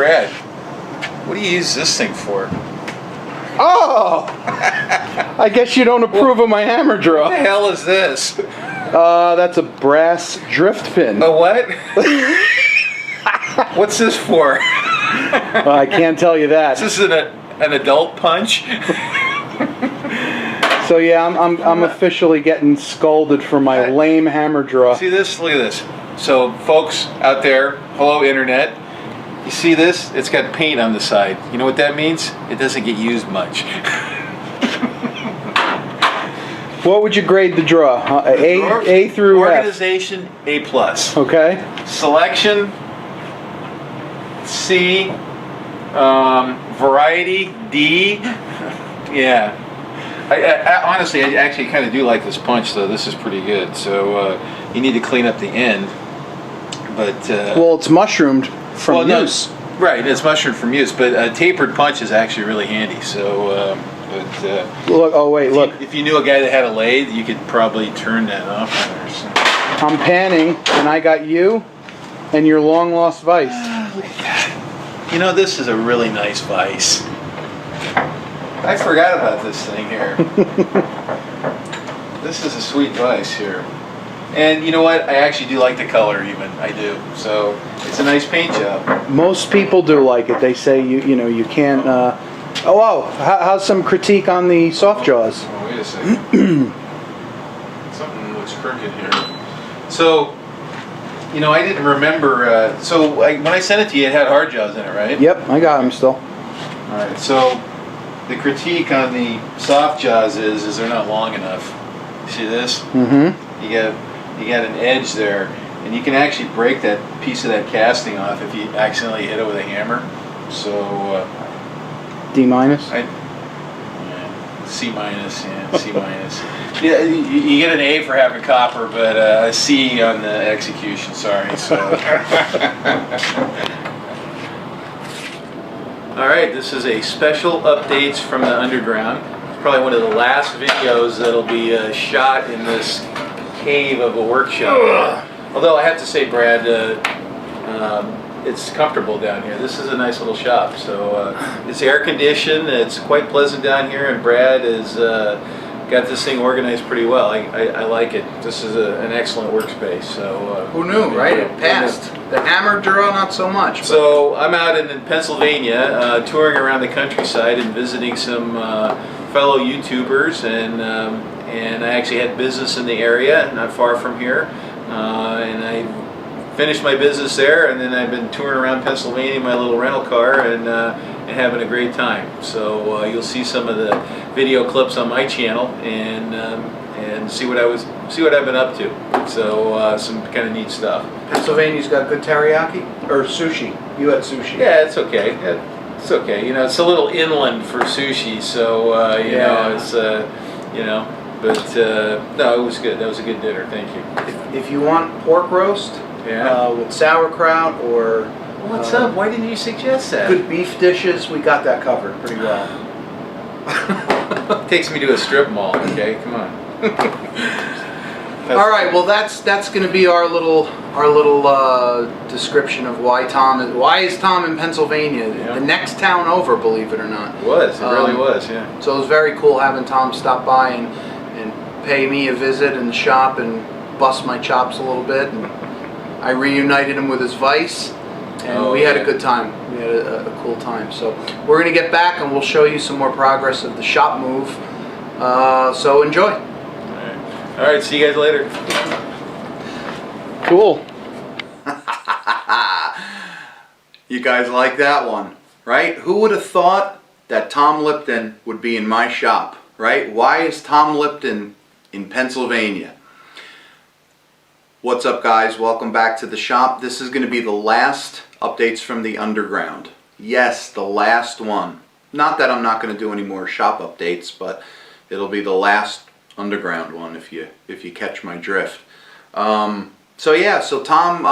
Brad, what do you use this thing for? Oh! I guess you don't approve of my hammer draw. What the hell is this? That's a brass drift pin. A what? What's this for? I can't tell you that. Is this an adult punch? So yeah, I'm officially getting scolded for my lame hammer draw. See this? Look at this. So folks out there, hello internet. You see this? It's got paint on the side. You know what that means? It doesn't get used much. What would you grade the draw? A through Organization, A+. Okay. Selection, C. Variety, D. Yeah. I honestly, I actually kind of do like this punch, though. This is pretty good. So you need to clean up the end. But well, it's mushroomed from use. No, right, it's mushroomed from use. But a tapered punch is actually really handy. So, look. Oh wait, look. If you knew a guy that had a lathe, you could probably turn that off on there. So. I'm panning, and I got you and your long lost vise. Look at that. You know, this is a really nice vise. I forgot about this thing here. This is a sweet vise here. And you know what? I actually do like the color even. I do. So it's a nice paint job. Most people do like it. They say you know you can't. Oh wow! How's some critique on the soft jaws? Oh, wait a second. Something looks crooked here. So, you know, I didn't remember. When I sent it to you, it had hard jaws in it, right? Yep, I got them still. All right. So the critique on the soft jaws is they're not long enough. See this? Mm-hmm. You got an edge there, and you can actually break that piece of that casting off if you accidentally hit it with a hammer. So D minus. C minus. Yeah, C minus. Yeah, you get an A for having copper, but a C on the execution. Sorry. So. All right, this is a special updates from the underground. It's probably one of the last videos that'll be shot in this cave of a workshop. Although I have to say, Brad, it's comfortable down here. This is a nice little shop. So it's air conditioned. It's quite pleasant down here, and Brad has got this thing organized pretty well. I like it. This is an excellent workspace. So who knew, right? It passed. The hammer draw, not so much. So I'm out in Pennsylvania, touring around the countryside and visiting some fellow YouTubers, and I actually had business in the area, not far from here, and I finished my business there, and then I've been touring around Pennsylvania in my little rental car and having a great time. So you'll see some of the video clips on my channel and see what I've been up to. So some kind of neat stuff. Pennsylvania's got good teriyaki or sushi. You had sushi. Yeah, it's okay. It's okay. You know, it's a little inland for sushi, so you know, it's you know. But no, it was good. That was a good dinner. Thank you. If you want pork roast with sauerkraut or what's up? Why didn't you suggest that? Good beef dishes. We got that covered pretty well. Takes me to a strip mall. Okay, come on. All right. Well, that's going to be our little description of why is Tom in Pennsylvania, the next town over, believe it or not. It was. It really was. Yeah. So it was very cool having Tom stop by and pay me a visit in the shop and bust my chops a little bit, and I reunited him with his vise, and we had a good time. We had a cool time. So we're going to get back and we'll show you some more progress of the shop move. So enjoy. All right. See you guys later. Cool. You guys like that one, right? Who would have thought that Tom Lipton would be in my shop, right? Why is Tom Lipton in Pennsylvania? What's up, guys? Welcome back to the shop. This is going to be the last updates from the underground. Yes, the last one. Not that I'm not going to do any more shop updates, but it'll be the last underground one if you catch my drift. So yeah, so Tom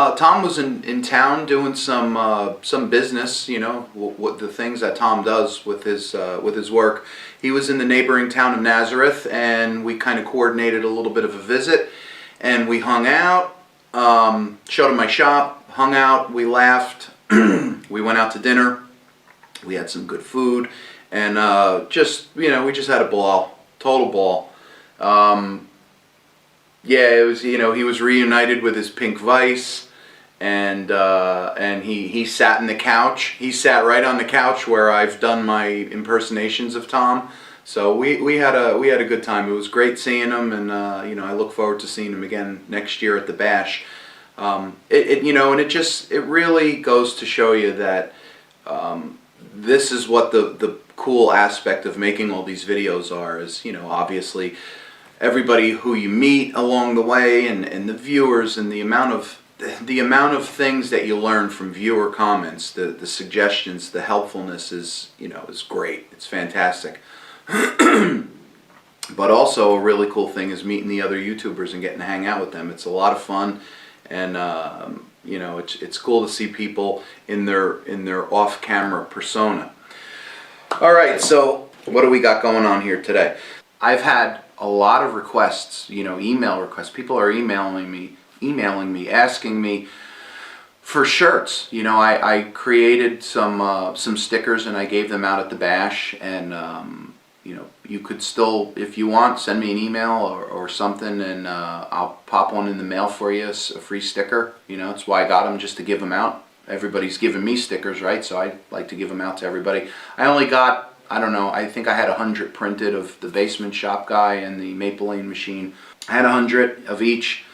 was in town doing some business, you know, what the things that Tom does with his work. He was in the neighboring town of Nazareth, and we kind of coordinated a little bit of a visit, and we hung out, showed him my shop, hung out, we laughed, We went out to dinner. We had some good food, and just, we just had a ball, total ball. Yeah, it was, he was reunited with his pink Vice, and he sat in the couch. He sat right on the couch where I've done my impersonations of Tom. So we had a good time. It was great seeing him, and I look forward to seeing him again next year at the Bash. And it really goes to show you that this is what the cool aspect of making all these videos are. Is, obviously everybody who you meet along the way, and the viewers, and the amount of things that you learn from viewer comments, the suggestions, the helpfulness is great. It's fantastic. But also a really cool thing is meeting the other YouTubers and getting to hang out with them. It's a lot of fun, and it's cool to see people in their off-camera persona. All right, so what do we got going on here today? I've had a lot of requests, email requests. People are emailing me, asking me for shirts. I created some stickers, and I gave them out at the Bash, and you could still, if you want, send me an email or something, and I'll pop one in the mail for you, a free sticker. That's why I got them, just to give them out. Everybody's giving me stickers, right? So I like to give them out to everybody. I only got, I don't know, I think I had 100 printed of the Basement Shop Guy and the Maple Lane Machine. I had 100 of each.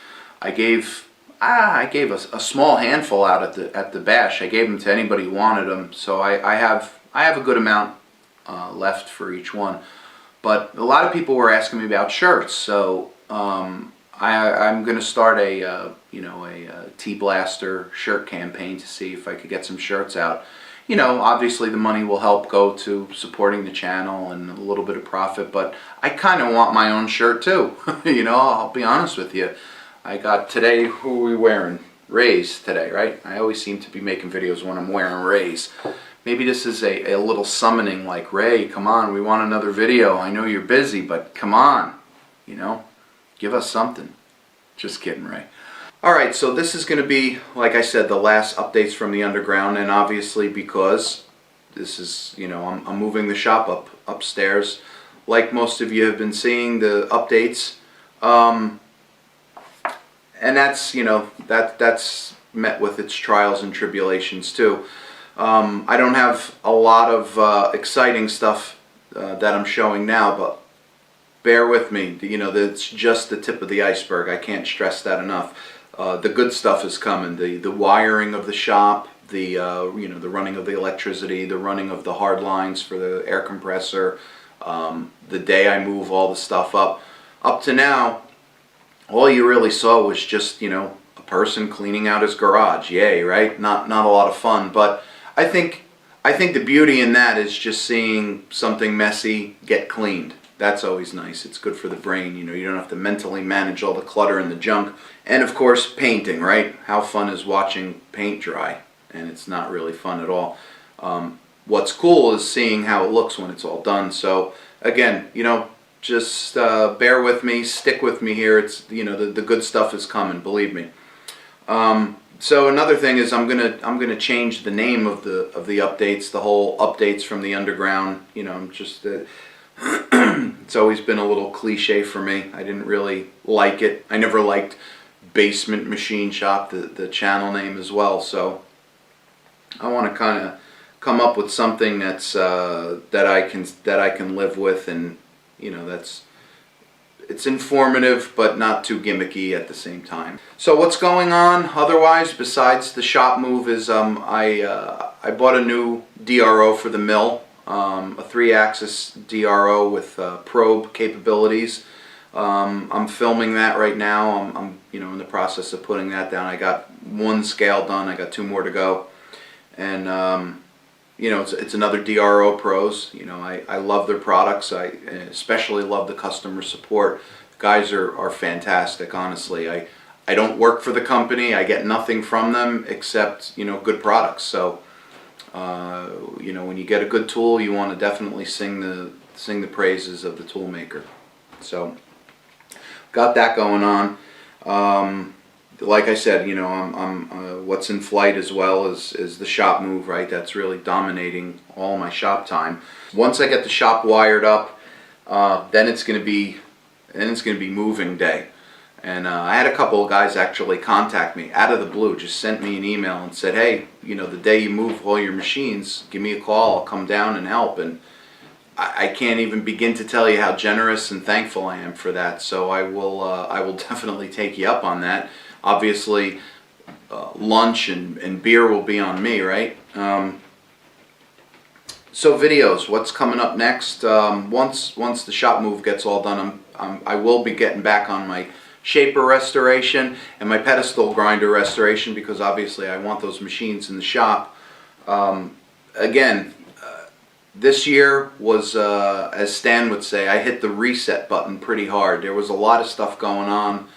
I gave a small handful out at the Bash. I gave them to anybody who wanted them. So I have a good amount left for each one. But a lot of people were asking me about shirts, so I'm going to start a T-Blaster shirt campaign to see if I could get some shirts out. Obviously the money will help go to supporting the channel and a little bit of profit, but I kind of want my own shirt too. I'll be honest with you. I got today, who are we wearing? Ray's today, right? I always seem to be making videos when I'm wearing Ray's. Maybe this is a little summoning, like, Ray, come on, we want another video. I know you're busy, but come on, give us something. Just kidding, Ray. Alright, so this is going to be, like I said, the last updates from the underground, and obviously because this is, I'm moving the shop upstairs. Like most of you have been seeing the updates, and that's, that's met with its trials and tribulations too. I don't have a lot of exciting stuff that I'm showing now, but bear with me. That's just the tip of the iceberg. I can't stress that enough. The good stuff is coming. The wiring of the shop, the running of the electricity, the running of the hard lines for the air compressor. The day I move all the stuff up. Up to now, all you really saw was just a person cleaning out his garage. Yay, right? Not a lot of fun, but I think the beauty in that is just seeing something messy get cleaned. That's always nice. It's good for the brain. You don't have to mentally manage all the clutter and the junk. And of course, painting, right? How fun is watching paint dry? And it's not really fun at all. What's cool is seeing how it looks when it's all done. So again, just bear with me, stick with me here. It's the good stuff is coming, believe me. So another thing is I'm gonna change the name of the updates, the whole updates from the underground. I'm just it's always been a little cliche for me. I didn't really like it. I never liked Basement Machine Shop, the channel name as well. So I want to kind of come up with something that's that I can live with, and it's informative but not too gimmicky at the same time. So what's going on otherwise besides the shop move is I bought a new DRO for the mill, a 3-axis DRO with probe capabilities. I'm filming that right now. I'm in the process of putting that down. I got one scale done. I got 2 more to go, and it's another DRO Pros. I love their products. I especially love the customer support. Guys are fantastic, honestly. I don't work for the company. I get nothing from them except good products. So when you get a good tool, you want to definitely sing the praises of the tool maker. So got that going on. like I said, you know, what's in flight as well is the shop move, right? That's really dominating all my shop time. Once I get the shop wired up, then it's going to be moving day. And I had a couple of guys actually contact me out of the blue, just sent me an email and said, hey, you know, the day you move all your machines, give me a call, I'll come down and help. And I can't even begin to tell you how generous and thankful I am for that. So I will definitely take you up on that. Obviously, lunch and beer will be on me, right? So videos, what's coming up next? Once the shop move gets all done, I will be getting back on my shaper restoration and my pedestal grinder restoration, because obviously I want those machines in the shop. Again, this year was, as Stan would say, I hit the reset button pretty hard. There was a lot of stuff going on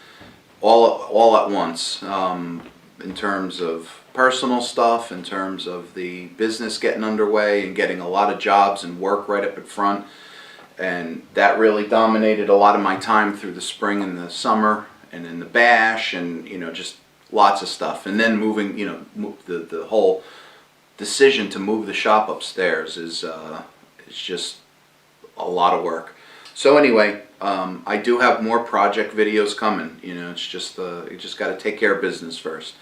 all at once, in terms of personal stuff, in terms of the business getting underway and getting a lot of jobs and work right up at front. And that really dominated a lot of my time through the spring and the summer and in the bash, and you know, just lots of stuff. And then moving, you know, the whole decision to move the shop upstairs is just a lot of work. So anyway, I do have more project videos coming. You know, it's just you just got to take care of business first.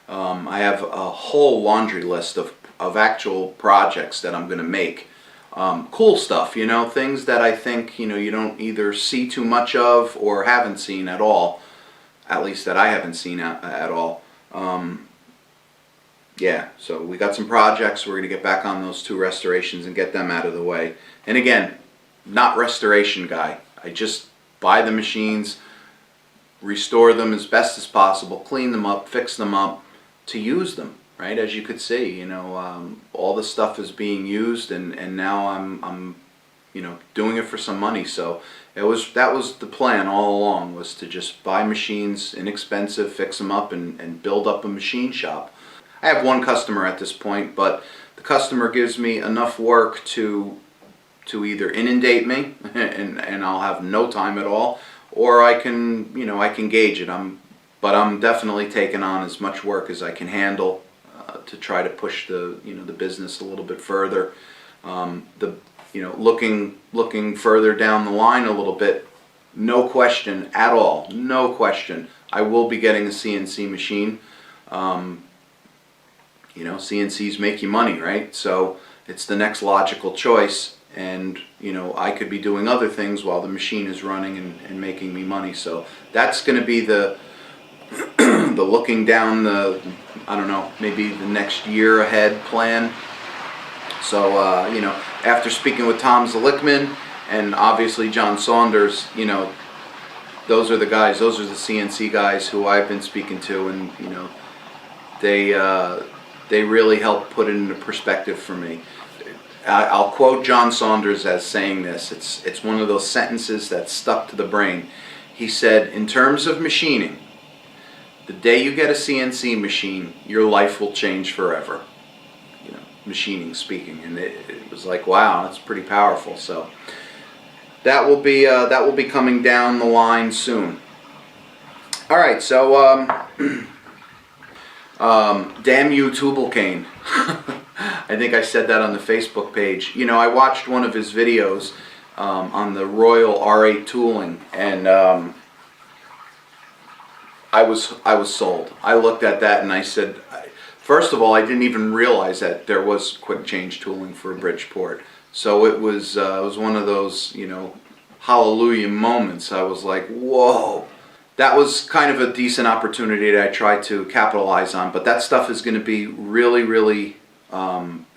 I have a whole laundry list of actual projects that I'm going to make. Cool stuff, you know, things that I think, you know, you don't either see too much of or haven't seen at all. At least that I haven't seen at all. Yeah, so we got some projects. We're going to get back on those 2 restorations and get them out of the way. And again, not restoration guy. I just buy the machines, restore them as best as possible, clean them up, fix them up to use them. Right, as you could see, you know, all the stuff is being used, and now I'm, you know, doing it for some money. So that was the plan all along, was to just buy machines, inexpensive, fix them up, and build up a machine shop. I have one customer at this point, but the customer gives me enough work to either inundate me, and I'll have no time at all, or I can, you know, I can gauge it. But I'm definitely taking on as much work as I can handle, to try to push the, you know, the business a little bit further. You know, looking further down the line a little bit, no question at all, no question, I will be getting a CNC machine. You know, CNCs make you money, right? So it's the next logical choice, and you know, I could be doing other things while the machine is running and making me money. So that's going to be the the looking down the, I don't know, maybe the next year ahead plan. So, you know, after speaking with Tom Zlickman and obviously John Saunders, you know, those are the guys, those are the CNC guys who I've been speaking to, and, you know, they really help put it into perspective for me. I'll quote John Saunders as saying this. It's one of those sentences that's stuck to the brain. He said, in terms of machining, the day you get a CNC machine, your life will change forever. You know, machining speaking, and it was like, wow, that's pretty powerful. So that will be coming down the line soon. All right, so damn you, Tubal Cain. I think I said that on the Facebook page. You know, I watched one of his videos on the Royal R8 tooling, and I was sold. I looked at that and I said, first of all, I didn't even realize that there was quick change tooling for Bridgeport. So it was one of those, you know, hallelujah moments. I was like, whoa. That was kind of a decent opportunity that I tried to capitalize on, but that stuff is going to be really, really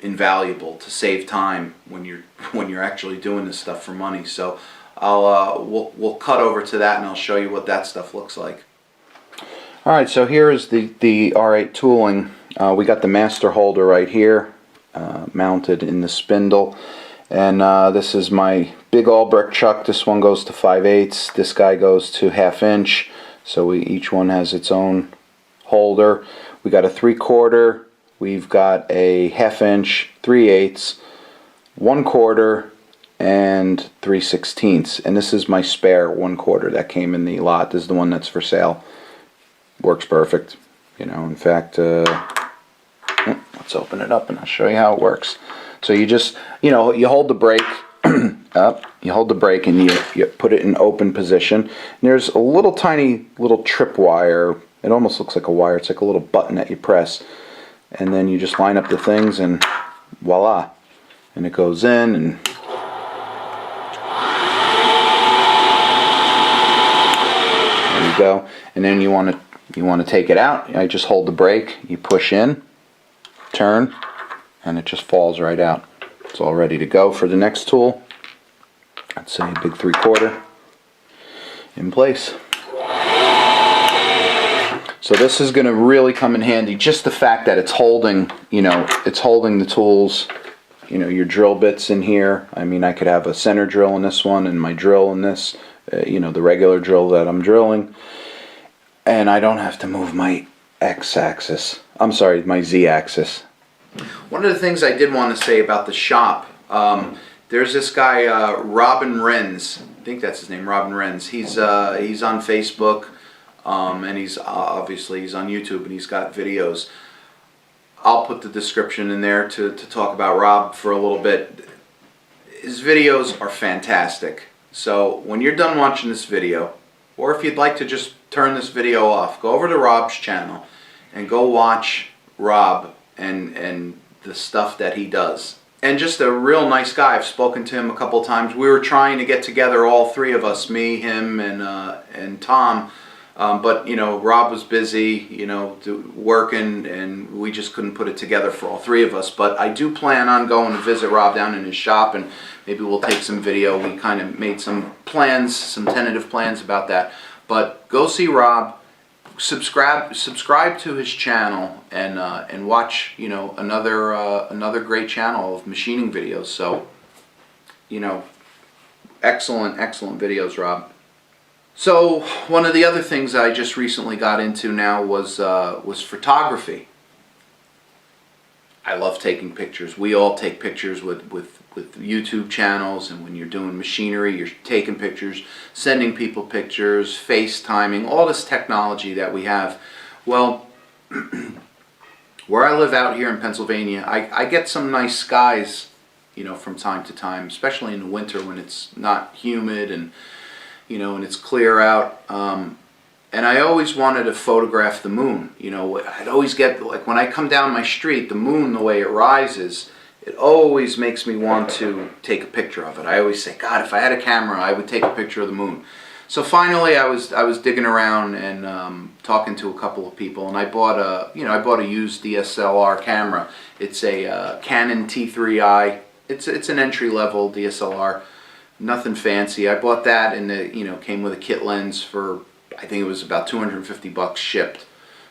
invaluable to save time when you're actually doing this stuff for money. So we'll cut over to that, and I'll show you what that stuff looks like. All right, so here is the R8 tooling. We got the master holder right here, mounted in the spindle, and this is my big all-brick chuck. This one goes to 5/8. This guy goes to 1/2 inch. So each one has its own holder. We got a 3/4. We've got a 1/2 inch, 3/8, 1/4, and 3/16. And this is my spare 1/4 that came in the lot. This is the one that's for sale. works perfect. You know, in fact, let's open it up and I'll show you how it works. So you just, you know, you hold the brake up, you hold the brake and you put it in open position. And there's a little tiny little trip wire. It almost looks like a wire. It's like a little button that you press. And then you just line up the things and voila. And it goes in and there you go. And then you want to take it out. I just hold the brake, you push in, turn, and it just falls right out. It's all ready to go for the next tool. I'd say a big 3/4 in place. So this is going to really come in handy. Just the fact that it's holding, you know, it's holding the tools, you know, your drill bits in here. I mean, I could have a center drill in this one and my drill in this, you know, the regular drill that I'm drilling. And I don't have to move my x-axis. I'm sorry, my z-axis. One of the things I did want to say about the shop, there's this guy, Robin Renz. I think that's his name, Robin Renz. He's on Facebook. And he's obviously he's on YouTube and he's got videos. I'll put the description in there to talk about Rob for a little bit. His videos are fantastic. So when you're done watching this video, or if you'd like to just turn this video off, go over to Rob's channel and go watch Rob and the stuff that he does. And just a real nice guy. I've spoken to him a couple of times. We were trying to get together, all three of us, me, him, and Tom. But, you know, Rob was busy, you know, working, and we just couldn't put it together for all three of us. But I do plan on going to visit Rob down in his shop, and maybe we'll take some video. We kind of made some plans, some tentative plans about that. But go see Rob, subscribe to his channel, and watch, you know, another great channel of machining videos. So, you know, excellent videos, Rob. So one of the other things I just recently got into now was photography. I love taking pictures. We all take pictures with YouTube channels, and when you're doing machinery, you're taking pictures, sending people pictures, FaceTiming, all this technology that we have. Well, where I live out here in Pennsylvania, I get some nice skies, you know, from time to time, especially in the winter when it's not humid and, you know, and it's clear out. And I always wanted to photograph the moon. You know, I'd always get, like, when I come down my street, the moon, the way it rises, it always makes me want to take a picture of it. I always say, God, if I had a camera, I would take a picture of the moon. So finally, I was digging around and talking to a couple of people, and I bought a used DSLR camera. It's a Canon T3i. It's an entry-level DSLR. Nothing fancy. I bought that, and it, you know, came with a kit lens for, I think it was about $250 shipped.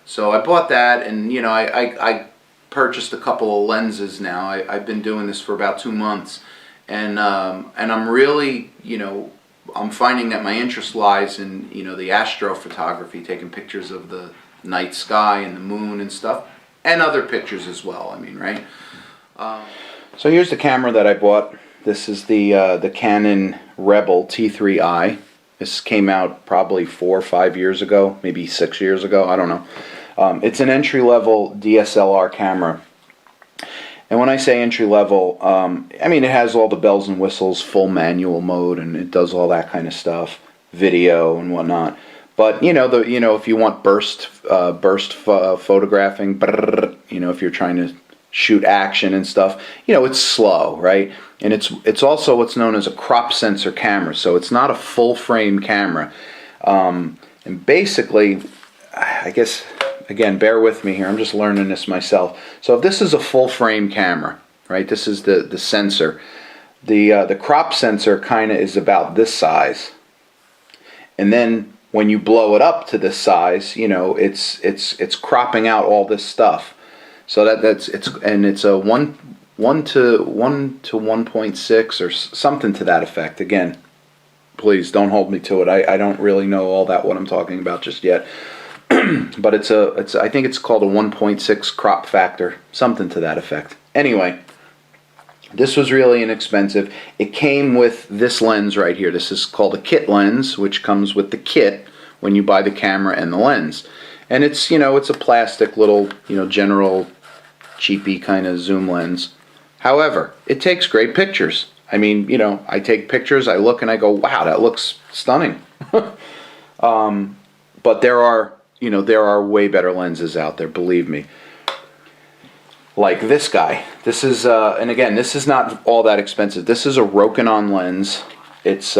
So I bought that, and, you know, I purchased a couple of lenses now. I've been doing this for about 2 months, and I'm really, you know, I'm finding that my interest lies in, you know, the astrophotography, taking pictures of the night sky and the moon and stuff, and other pictures as well. I mean, right? So here's the camera that I bought. This is the Canon Rebel T3i. This came out probably 4 or 5 years ago, maybe 6 years ago, I don't know. It's an entry-level DSLR camera. And when I say entry-level, I mean it has all the bells and whistles, full manual mode, and it does all that kind of stuff, video and whatnot. But you know, if you want burst photographing, you know, if you're trying to shoot action and stuff, you know, it's slow, right? And it's also what's known as a crop sensor camera, so it's not a full frame camera. And basically, I guess, again, bear with me here, I'm just learning this myself. So if this is a full frame camera, right, this is the sensor, the crop sensor kind of is about this size, and then when you blow it up to this size, you know, it's cropping out all this stuff. So it's a 1 to 1.6 or something to that effect. Again, please don't hold me to it. I don't really know all that what I'm talking about just yet. But I think it's called a 1.6 crop factor, something to that effect. Anyway, this was really inexpensive. It came with this lens right here. This is called a kit lens, which comes with the kit when you buy the camera and the lens. And it's, it's a plastic little, general cheapy kind of zoom lens. However, it takes great pictures. I mean, I take pictures, I look and I go, wow, that looks stunning. But there are way better lenses out there, believe me. Like this guy. This is, and again, this is not all that expensive. This is a Rokinon lens. It's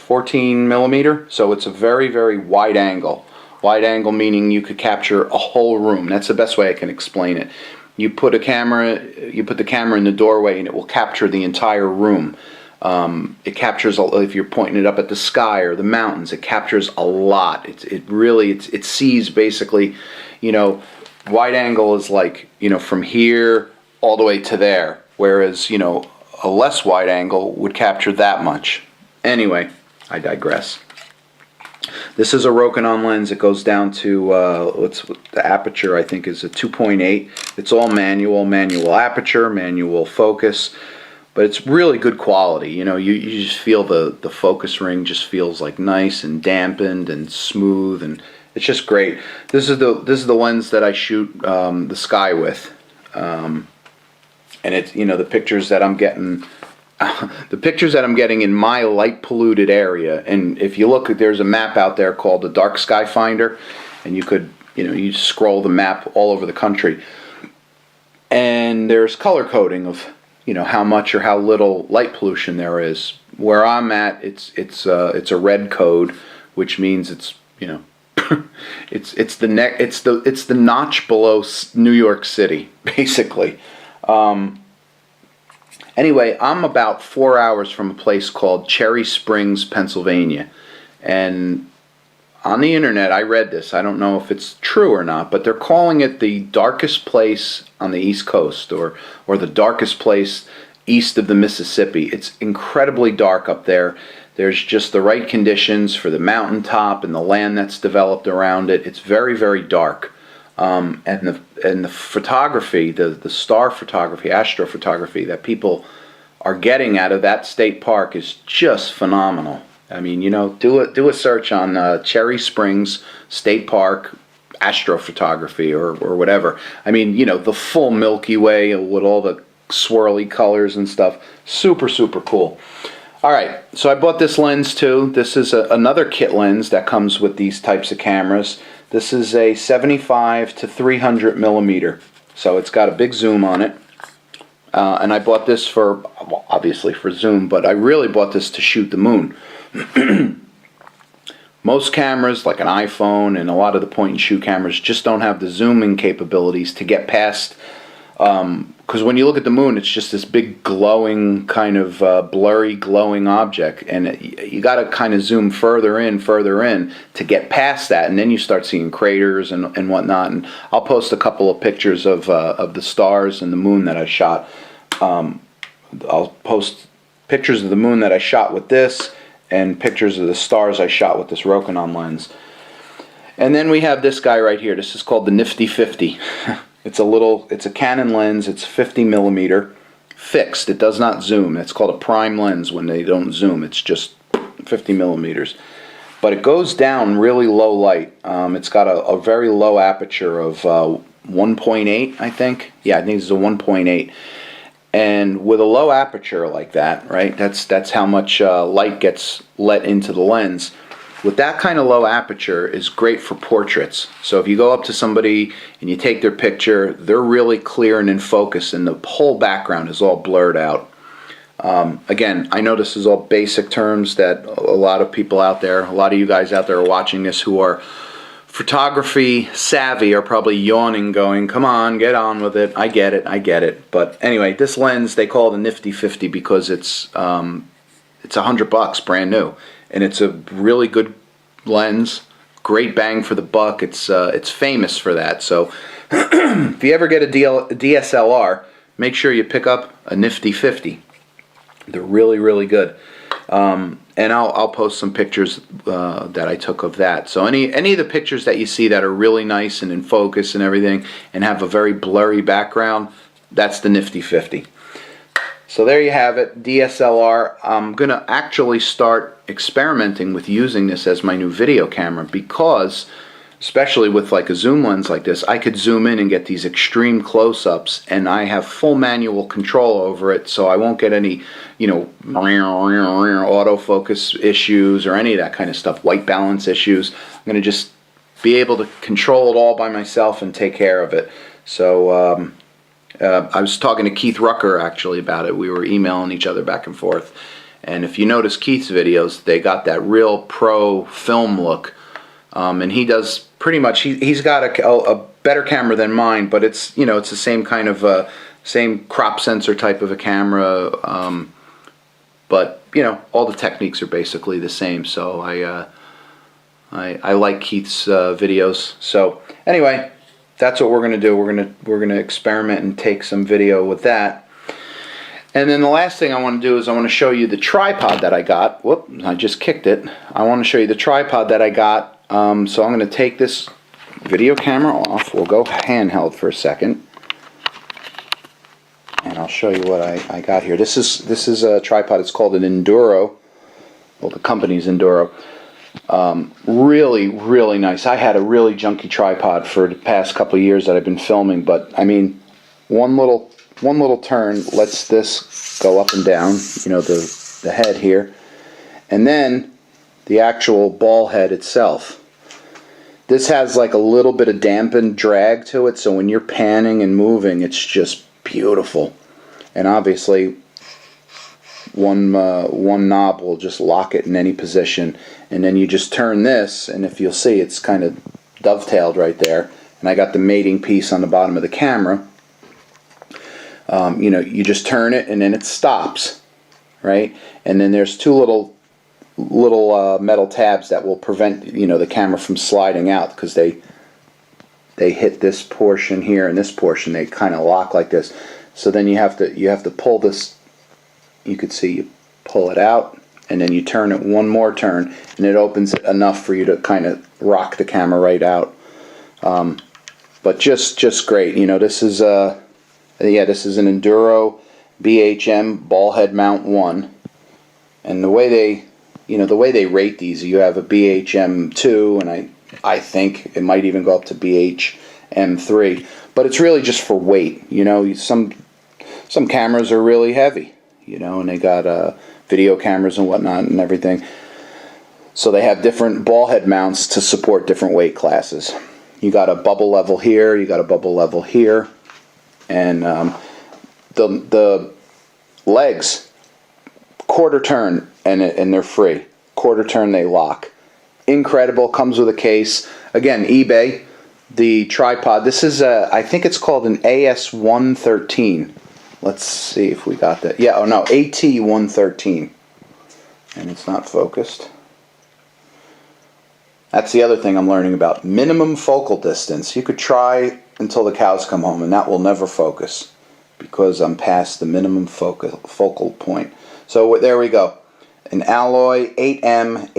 14 millimeter, so it's a very, very wide angle. Wide angle meaning you could capture a whole room. That's the best way I can explain it. You put the camera in the doorway and it will capture the entire room. It captures, if you're pointing it up at the sky or the mountains, it captures a lot. It sees basically, wide angle is like, from here all the way to there, whereas, a less wide angle would capture that much. Anyway, I digress. This is a Rokinon lens. It goes down to, the aperture I think is a 2.8. It's all manual aperture, manual focus, but it's really good quality. You just feel the focus ring just feels like nice and dampened and smooth, and it's just great. This is the lens that I shoot the sky with, and it's the pictures that I'm getting. The pictures that I'm getting in my light polluted area, and if you look, there's a map out there called the Dark Sky Finder, and you could, you scroll the map all over the country, and there's color coding of, how much or how little light pollution there is. Where I'm at, it's a red code, which means it's, it's the notch below New York City, basically. Anyway, I'm about 4 hours from a place called Cherry Springs, Pennsylvania. And on the internet, I read this. I don't know if it's true or not, but they're calling it the darkest place on the East Coast, or the darkest place east of the Mississippi. It's incredibly dark up there. There's just the right conditions for the mountaintop and the land that's developed around it. It's very, very dark. And the photography, the star photography, astrophotography that people are getting out of that state park is just phenomenal. I mean, do a search on Cherry Springs State Park astrophotography or whatever. I mean, the full Milky Way with all the swirly colors and stuff. Super, super cool. All right, so I bought this lens too. This is another kit lens that comes with these types of cameras. This is a 75 to 300 millimeter, so it's got a big zoom on it. And I bought this obviously for zoom, but I really bought this to shoot the moon. Most cameras, like an iPhone and a lot of the point-and-shoot cameras, just don't have the zooming capabilities to get past. Because when you look at the moon, it's just this big glowing kind of blurry glowing object, and you got to kind of zoom further in to get past that, and then you start seeing craters and whatnot. And I'll post a couple of pictures of the stars and the moon that I shot. I'll post pictures of the moon that I shot with this, and pictures of the stars I shot with this Rokinon lens. And then we have this guy right here. This is called the Nifty 50. It's a Canon lens. It's 50 millimeter, fixed. It does not zoom. It's called a prime lens when they don't zoom. It's just 50 millimeters. But it goes down really low light. It's got a very low aperture of 1.8, I think. Yeah, I think this is a 1.8. And with a low aperture like that, right, that's how much light gets let into the lens. With that kind of low aperture is great for portraits. So if you go up to somebody and you take their picture, they're really clear and in focus, and the whole background is all blurred out. Again, I know this is all basic terms that a lot of people out there, a lot of you guys out there are watching this who are photography savvy are probably yawning going, come on, get on with it. I get it. But anyway, this lens they call the Nifty 50 because it's $100 brand new. And it's a really good lens, great bang for the buck. It's famous for that. So if you ever get a DSLR, make sure you pick up a Nifty 50. They're really, really good. And I'll post some pictures that I took of that. So any of the pictures that you see that are really nice and in focus and everything, and have a very blurry background, that's the Nifty 50. So there you have it, DSLR. I'm going to actually start experimenting with using this as my new video camera because, especially with like a zoom lens like this, I could zoom in and get these extreme close-ups, and I have full manual control over it, so I won't get any, you know, autofocus issues or any of that kind of stuff, white balance issues. I'm going to just be able to control it all by myself and take care of it. So I was talking to Keith Rucker actually about it. We were emailing each other back and forth, and if you notice Keith's videos, they got that real pro film look, and he does pretty much, he's got a better camera than mine, but it's, you know, it's the same kind of same crop sensor type of a camera, but you know, all the techniques are basically the same. So I like Keith's videos. So anyway, that's what we're going to do. We're going to experiment and take some video with that. And then the last thing I want to do is I want to show you the tripod that I got. Whoop, I just kicked it. I want to show you the tripod that I got. So I'm going to take this video camera off. We'll go handheld for a second, and I'll show you what I got here. This is a tripod. It's called an Enduro. Well, the company's Enduro. Really, really nice. I had a really junky tripod for the past couple of years that I've been filming, but I mean, one little turn lets this go up and down, you know, the head here, and then the actual ball head itself. This has like a little bit of dampened drag to it, so when you're panning and moving, it's just beautiful. And obviously, one knob will just lock it in any position, and then you just turn this, and if you'll see, it's kind of dovetailed right there. And I got the mating piece on the bottom of the camera. You know, you just turn it, and then it stops, right? And then there's two little metal tabs that will prevent, you know, the camera from sliding out, because they hit this portion here and this portion. They kind of lock like this. So then you have to pull this. You could see you pull it out, and then you turn it one more turn, and it opens it enough for you to kind of rock the camera right out. But just great. You know, this is this is an Enduro BHM ball head mount 1, and the way they rate these, you have a BHM 2, and I think it might even go up to BHM 3, but it's really just for weight. You know, some cameras are really heavy, you know, and they got video cameras and whatnot and everything, so they have different ball head mounts to support different weight classes. You got a bubble level here, you got a bubble level here, and the legs, quarter turn, and they're free. Quarter turn, they lock. Incredible. Comes with a case. Again, eBay. The tripod. This is I think it's called an AS113. Let's see if we got that. Yeah. Oh no, AT113. And it's not focused. That's the other thing I'm learning about. Minimum focal distance. You could try until the cows come home, and that will never focus because I'm past the minimum focal point. So there we go. An Alloy 8M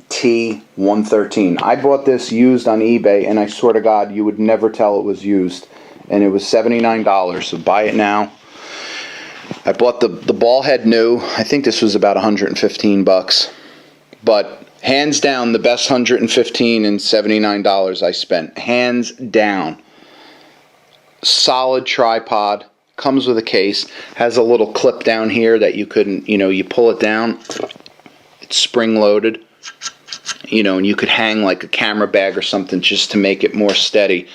8T113. I bought this used on eBay, and I swear to God, you would never tell it was used. And it was $79, so buy it now. I bought the ball head new. I think this was about 115 bucks. But hands down, the best 115 and $79 I spent. Hands down. Solid tripod. Comes with a case. Has a little clip down here that you couldn't, you know, you pull it down. It's spring loaded. You know, and you could hang like a camera bag or something just to make it more steady.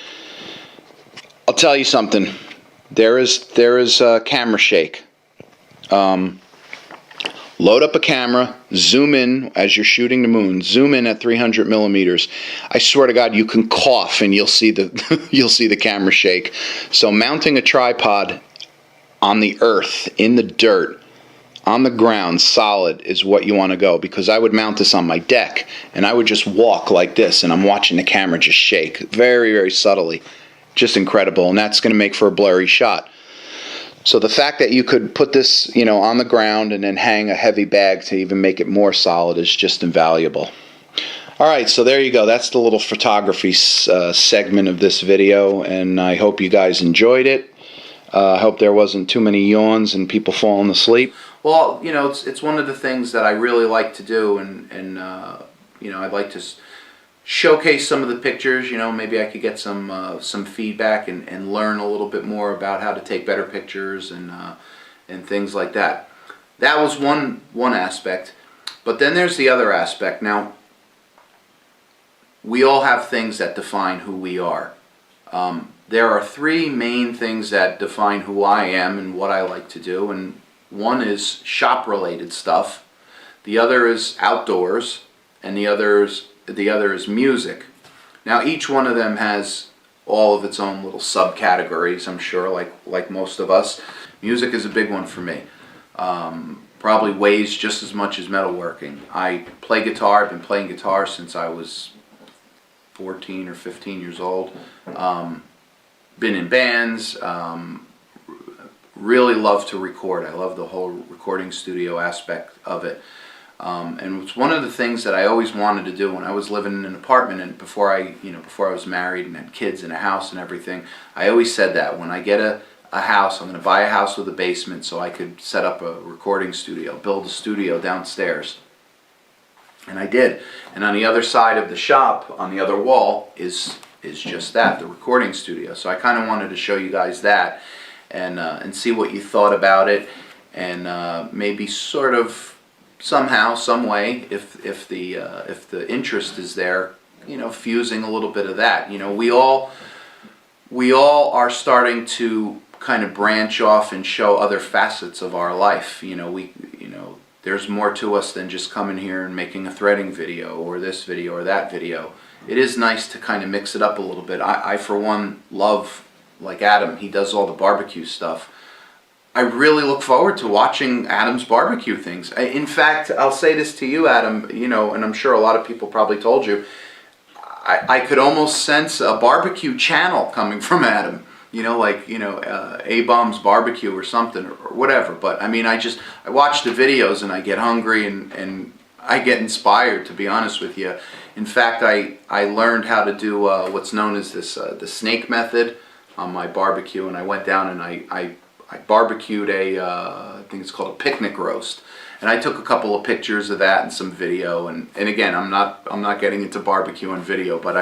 I'll tell you something. There is camera shake. Load up a camera, zoom in as you're shooting the moon, zoom in at 300 millimeters. I swear to God, you can cough and you'll see the camera shake. So mounting a tripod on the earth, in the dirt, on the ground, solid is what you want to go, because I would mount this on my deck and I would just walk like this and I'm watching the camera just shake very, very subtly. Just incredible, and that's going to make for a blurry shot. So the fact that you could put this, you know, on the ground and then hang a heavy bag to even make it more solid is just invaluable. Alright, so there you go. That's the little photography segment of this video, and I hope you guys enjoyed it. I hope there wasn't too many yawns and people falling asleep. Well, you know, it's one of the things that I really like to do, and you know, I'd like to showcase some of the pictures. You know, maybe I could get some feedback and learn a little bit more about how to take better pictures and things like that. That was one aspect, but then there's the other aspect. Now, we all have things that define who we are. There are three main things that define who I am and what I like to do, and one is shop-related stuff, the other is outdoors, and the other is music. Now, each one of them has all of its own little subcategories, I'm sure, like most of us. Music is a big one for me. Probably weighs just as much as metalworking. I play guitar. I've been playing guitar since I was 14 or 15 years old. Been in bands. Really love to record. I love the whole recording studio aspect of it. And it's one of the things that I always wanted to do when I was living in an apartment, and before I was married and had kids and a house and everything. I always said that when I get a house, I'm going to buy a house with a basement so I could set up a recording studio, build a studio downstairs. And I did. And on the other side of the shop, on the other wall, is just that, the recording studio. So I kind of wanted to show you guys that and see what you thought about it, and maybe sort of somehow, some way, if the interest is there, you know, fusing a little bit of that. You know, we all are starting to kind of branch off and show other facets of our life. You know, there's more to us than just coming here and making a threading video or this video or that video. It is nice to kind of mix it up a little bit. I for one, love, like Adam, he does all the barbecue stuff. I really look forward to watching Adam's barbecue things. In fact, I'll say this to you, Adam, you know, and I'm sure a lot of people probably told you, I could almost sense a barbecue channel coming from Adam. You know, like, you know, A-Bomb's Barbecue or something, or whatever. But, I mean, I watch the videos and I get hungry and I get inspired, to be honest with you. In fact, I learned how to do what's known as the snake method on my barbecue, and I went down and I barbecued I think it's called a picnic roast. And I took a couple of pictures of that and some video, and again, I'm not getting into barbecue and video, but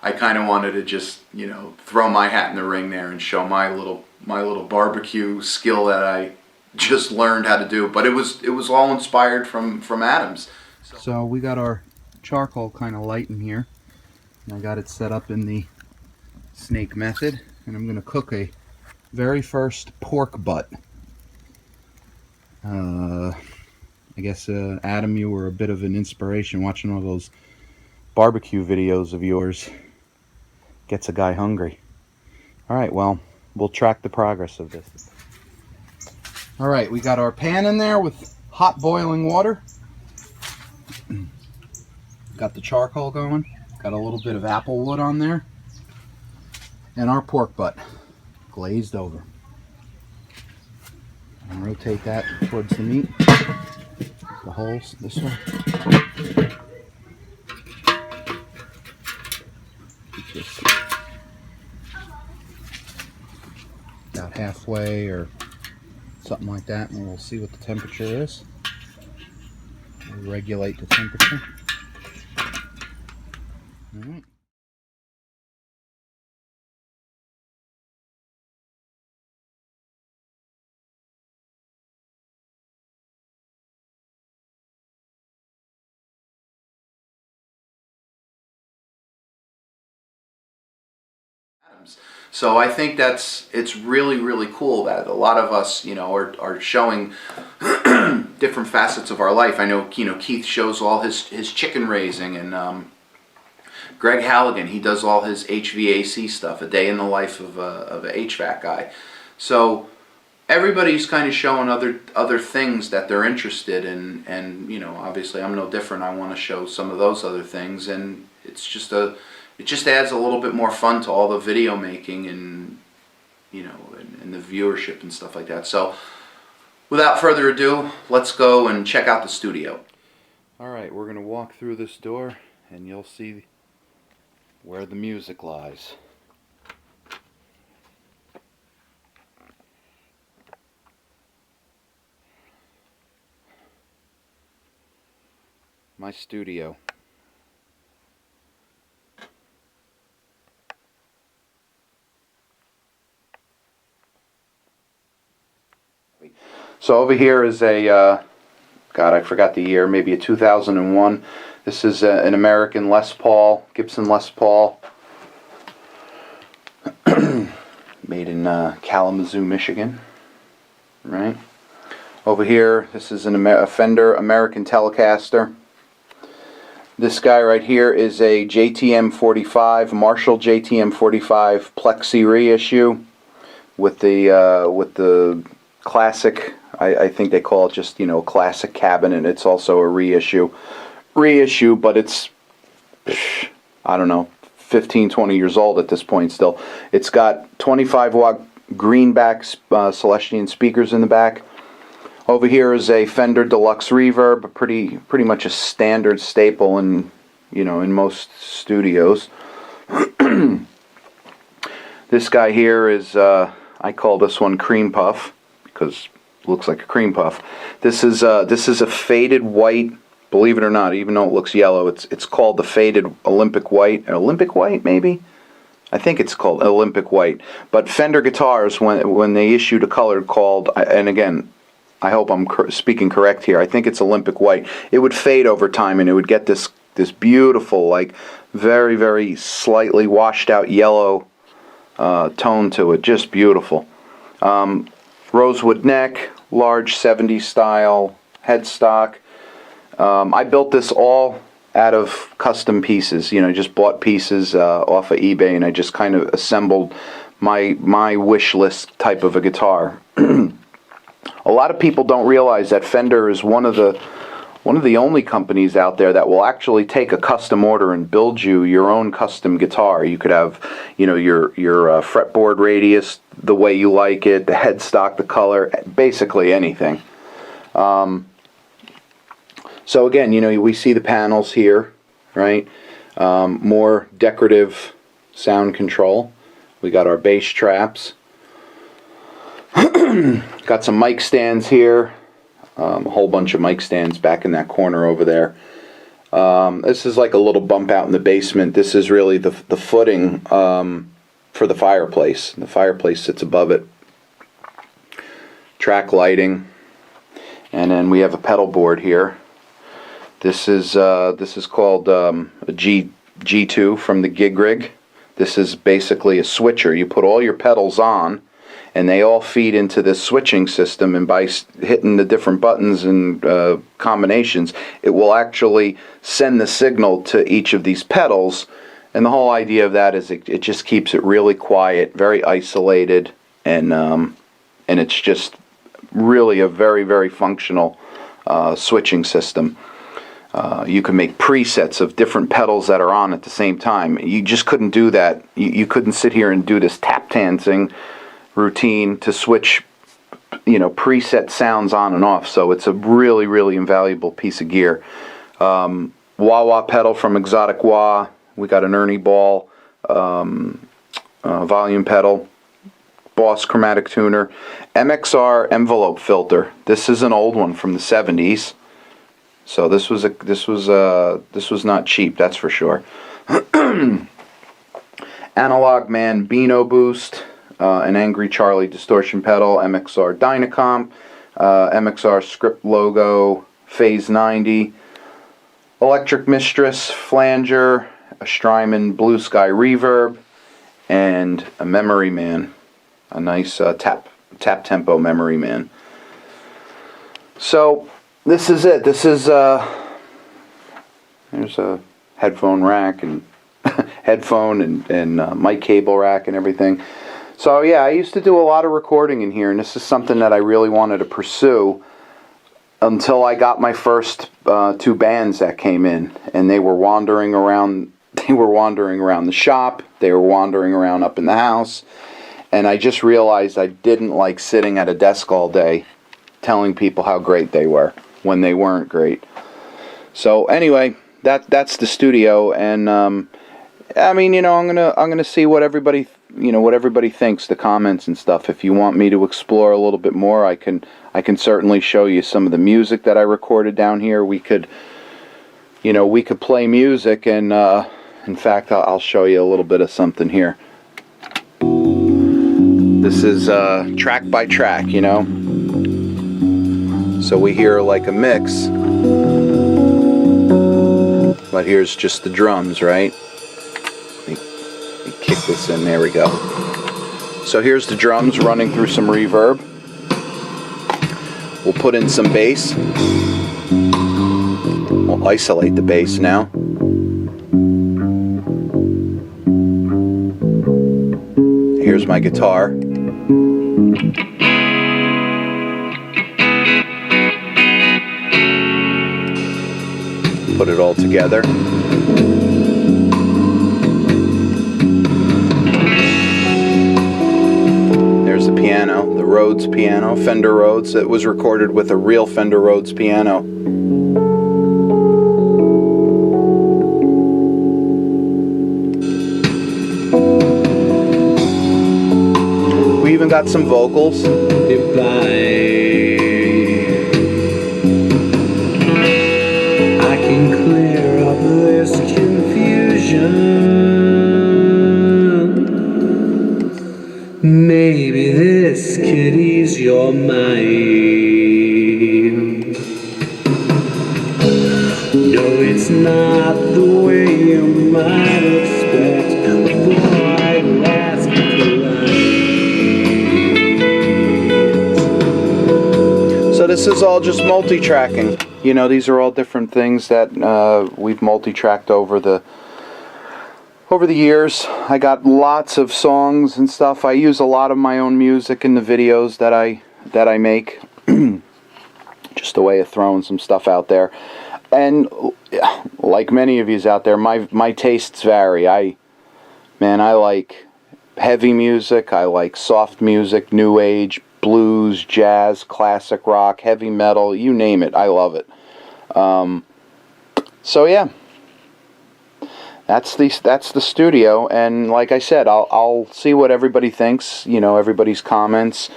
I kind of wanted to just, you know, throw my hat in the ring there and show my little barbecue skill that I just learned how to do. But it was all inspired from Adam's. So we got our charcoal kind of light in here, and I got it set up in the snake method, and I'm going to cook a very first pork butt. I guess Adam, you were a bit of an inspiration. Watching all those barbecue videos of yours gets a guy hungry. Alright, well, we'll track the progress of this. Alright, we got our pan in there with hot boiling water. Got the charcoal going. Got a little bit of apple wood on there. And our pork butt glazed over. And rotate that towards the meat. The holes this way. Just about halfway or something like that, and we'll see what the temperature is. We'll regulate the temperature. All right. So I think it's really cool that a lot of us, you know, are showing different facets of our life. I know, you know, Keith shows all his chicken raising, and Greg Halligan, he does all his HVAC stuff, a day in the life of an HVAC guy. So everybody's kind of showing other things that they're interested in, and you know, obviously I'm no different. I want to show some of those other things, and it just adds a little bit more fun to all the video making, and you know, and the viewership and stuff like that. So without further ado, let's go and check out the studio. Alright, we're going to walk through this door and you'll see where the music lies. my studio. So over here is a, God, I forgot the year, maybe a 2001. This is an American Les Paul, Gibson Les Paul, made in Kalamazoo, Michigan, right? Over here, this is a Fender American Telecaster. This guy right here is a JTM 45, Marshall JTM 45 Plexi reissue with the classic. I think they call it just, a classic cabinet. It's also a reissue, but it's, I don't know, 15, 20 years old at this point still. It's got 25 watt greenback Celestion speakers in the back. Over here is a Fender Deluxe Reverb, pretty much a standard staple in, in most studios. This guy here is, I call this one Cream Puff because looks like a cream puff. This is a faded white, believe it or not, even though it looks yellow. It's called the faded Olympic white. Olympic white, maybe? I think it's called Olympic white. But Fender guitars, when they issued a color called, and again, I hope I'm speaking correct here, I think it's Olympic white. It would fade over time, and it would get this beautiful, like very, very slightly washed out yellow tone to it. Just beautiful. Rosewood neck, large 70s style headstock. I built this all out of custom pieces. Just bought pieces off of eBay, and I just kind of assembled my wish list type of a guitar. A lot of people don't realize that Fender is one of the only companies out there that will actually take a custom order and build you your own custom guitar. You could have, your fretboard radius the way you like it, the headstock, the color, basically anything. So again, we see the panels here, right? More decorative sound control. We got our bass traps. Got some mic stands here. A whole bunch of mic stands back in that corner over there. This is like a little bump out in the basement. This is really the footing for the fireplace. The fireplace sits above it. Track lighting, and then we have a pedal board here. This is called a G2 from the Gig Rig. This is basically a switcher. You put all your pedals on, and they all feed into this switching system, and by hitting the different buttons and combinations, it will actually send the signal to each of these pedals. And the whole idea of that is it just keeps it really quiet, very isolated, and it's just really a very, very functional switching system. You can make presets of different pedals that are on at the same time. You just couldn't do that. You couldn't sit here and do this tap dancing routine to switch preset sounds on and off. So it's a really, really invaluable piece of gear. Wah-wah pedal from Exotic Wah. We got an Ernie Ball volume pedal. Boss chromatic tuner. MXR envelope filter. This is an old one from the 70s. So this was not cheap, that's for sure. Analog Man Beano Boost. An Angry Charlie distortion pedal, MXR Dynacomp, MXR script logo, Phase 90, Electric Mistress flanger, a Strymon Blue Sky reverb, and a Memory Man, a nice tap tempo Memory Man. So this is it. This is there's a headphone rack and headphone and mic cable rack and everything. So yeah, I used to do a lot of recording in here, and this is something that I really wanted to pursue until I got my first two bands that came in, and they were wandering around. They were wandering around the shop. They were wandering around up in the house, and I just realized I didn't like sitting at a desk all day, telling people how great they were when they weren't great. So anyway, that's the studio, and I mean, I'm gonna see what everybody thinks, the comments and stuff. If you want me to explore a little bit more, I can certainly show you some of the music that I recorded down here. We could you know, we could play music, and in fact, I'll show you a little bit of something here. This is track by track, you know. So we hear like a mix, but here's just the drums, right? Let me kick this in, there we go. So here's the drums running through some reverb. We'll put in some bass. We'll isolate the bass now. Here's my guitar. Put it all together. There's the piano, the Rhodes piano, Fender Rhodes. It was recorded with a real Fender Rhodes piano. We even got some vocals. I can clear up this confusion. Maybe this could ease your mind. No, it's not the way you might expect. Boy, last polite. So this is all just multi-tracking. You know, these are all different things that we've multi-tracked over the years. I got lots of songs and stuff. I use a lot of my own music in the videos that I make. Just a way of throwing some stuff out there. And like many of yous out there, my tastes vary. I like heavy music. I like soft music, new age, blues, jazz, classic rock, heavy metal, you name it, I love it. So yeah, that's the studio, and like I said, I'll see what everybody thinks, you know, everybody's comments.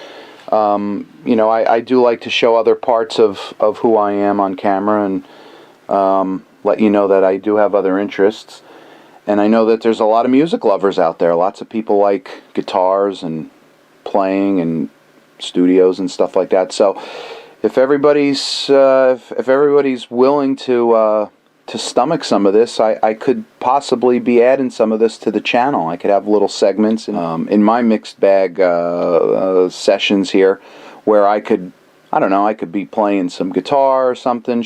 You know, I do like to show other parts of who I am on camera, and let you know that I do have other interests. And I know that there's a lot of music lovers out there. Lots of people like guitars and playing and studios and stuff like that. So if everybody's willing to stomach some of this, I could possibly be adding some of this to the channel. I could have little segments in my mixed bag sessions here, where I could be playing some guitar or something,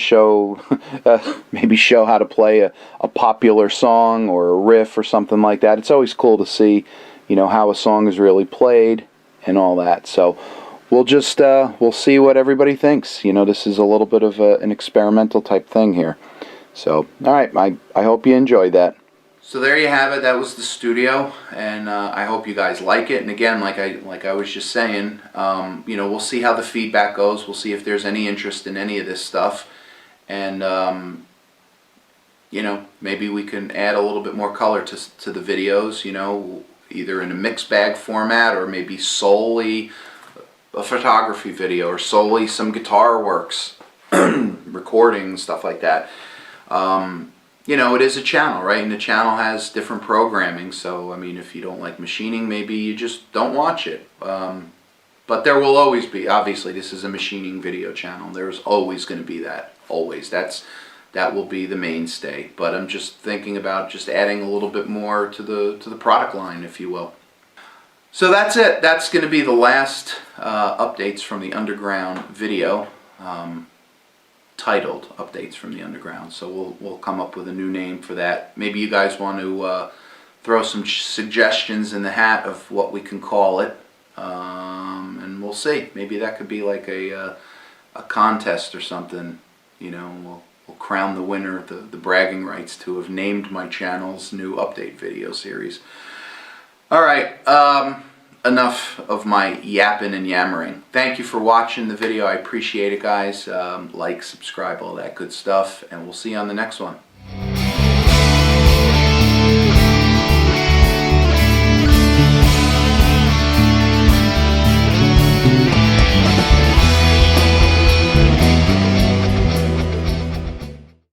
maybe show how to play a popular song or a riff or something like that. It's always cool to see, you know, how a song is really played and all that. So we'll see what everybody thinks. You know, this is a little bit of an experimental type thing here. So, all right, I hope you enjoyed that. So there you have it. That was the studio, and I hope you guys like it. And again, like I was just saying, you know, we'll see how the feedback goes. We'll see if there's any interest in any of this stuff, and you know, maybe we can add a little bit more color to the videos. You know, either in a mixed bag format, or maybe solely a photography video, or solely some guitar works, recording, stuff like that. You know, it is a channel, right? And the channel has different programming, so, I mean, if you don't like machining, maybe you just don't watch it. But there will always be, obviously, this is a machining video channel. There's always going to be that, always. That will be the mainstay. But I'm just thinking about just adding a little bit more to the product line, if you will. So that's it. That's going to be the last updates from the underground video. Titled Updates from the Underground. So we'll come up with a new name for that. Maybe you guys want to throw some suggestions in the hat of what we can call it, and we'll see. Maybe that could be like a contest or something. You know, we'll crown the winner of the bragging rights to have named my channel's new update video series. All right. Enough of my yapping and yammering. Thank you for watching the video. I appreciate it, guys. Like, subscribe, all that good stuff, and we'll see you on the next one.